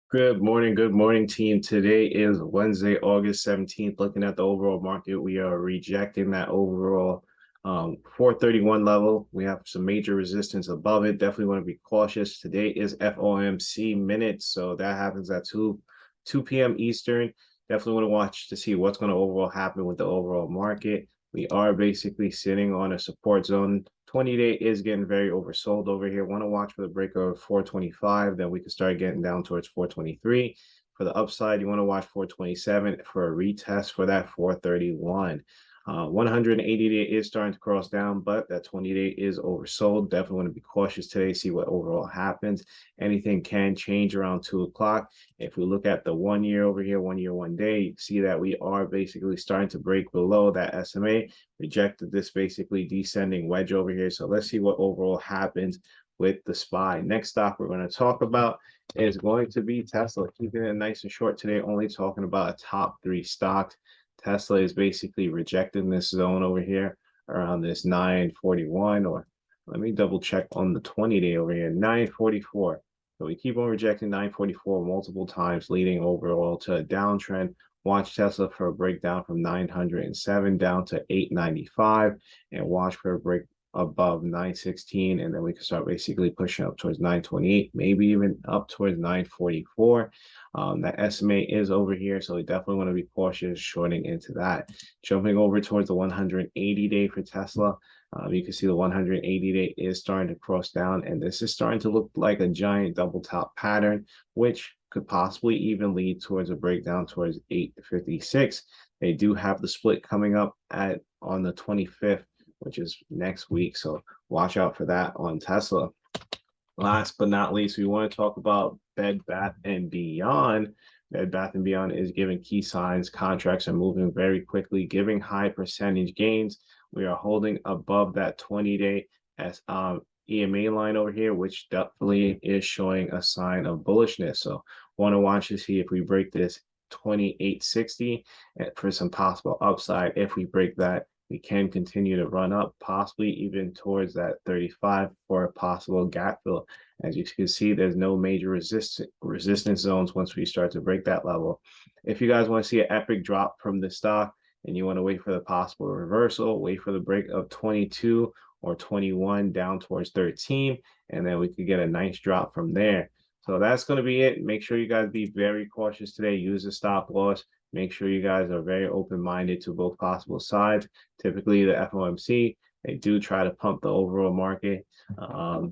Good morning, team. Today is Wednesday, August 17th. Looking at the overall market, we are rejecting that overall 431 level. We have some major resistance above it. Definitely want to be cautious. Today is FOMC minutes, so that happens at 2 p.m. Eastern. Definitely want to watch to see what's going to overall happen with the overall market. We are basically sitting on a support zone. 20-day is getting very oversold over here. Want to watch for the break of 425. Then we can start getting down towards 423. For the upside, you want to watch 427 for a retest for that 431. 180-day is starting to cross down, but that 20-day is oversold. Definitely want to be cautious today, see what overall happens. Anything can change around 2 o'clock. If we look at the 1 year over here, 1 year, 1 day, you see that we are basically starting to break below that SMA, rejected this basically descending wedge over here. So let's see what overall happens with the SPY. Next stock we're going to talk about is going to be Tesla. Keeping it nice and short today, only talking about a top 3 stocks. Tesla is basically rejecting this zone over here around this 941, or let me double check on the 20-day over here, 944. So we keep on rejecting 944 multiple times, leading overall to a downtrend. Watch Tesla for a breakdown from 907 down to 895, and watch for a break above 916, and then we can start basically pushing up towards 928, maybe even up towards 944. That SMA is over here, so we definitely want to be cautious shorting into that. Jumping over towards the 180-day for Tesla, you can see the 180-day is starting to cross down, and this is starting to look like a giant double top pattern, which could possibly even lead towards a breakdown towards 856. They do have the split coming up on the 25th, which is next week. So watch out for that on Tesla. Last but not least, we want to talk about Bed Bath and Beyond. Bed Bath and Beyond is giving key signs. Contracts are moving very quickly, giving high percentage gains. We are holding above that 20-day EMA line over here, which definitely is showing a sign of bullishness. So want to watch to see if we break this 2860 for some possible upside. If we break that, we can continue to run up, possibly even towards that 35 for a possible gap fill. As you can see, there's no major resistance zones once we start to break that level. If you guys want to see an epic drop from the stock and you want to wait for the possible reversal, wait for the break of 22 or 21 down towards 13, and then we could get a nice drop from there. So that's going to be it. Make sure you guys be very cautious today. Use a stop loss. Make sure you guys are very open-minded to both possible sides. Typically, the FOMC, they do try to pump the overall market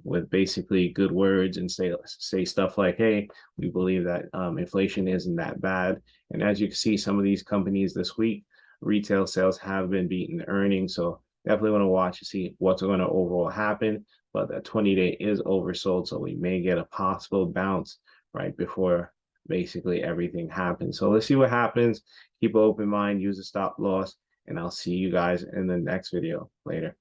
with basically good words and say stuff like, hey, we believe that inflation isn't that bad. And as you can see, some of these companies this week, retail sales have been beating earnings. So definitely want to watch to see what's going to overall happen. But the 20-day is oversold, so we may get a possible bounce right before basically everything happens. So let's see what happens. Keep an open mind, use a stop loss, and I'll see you guys in the next video. Later.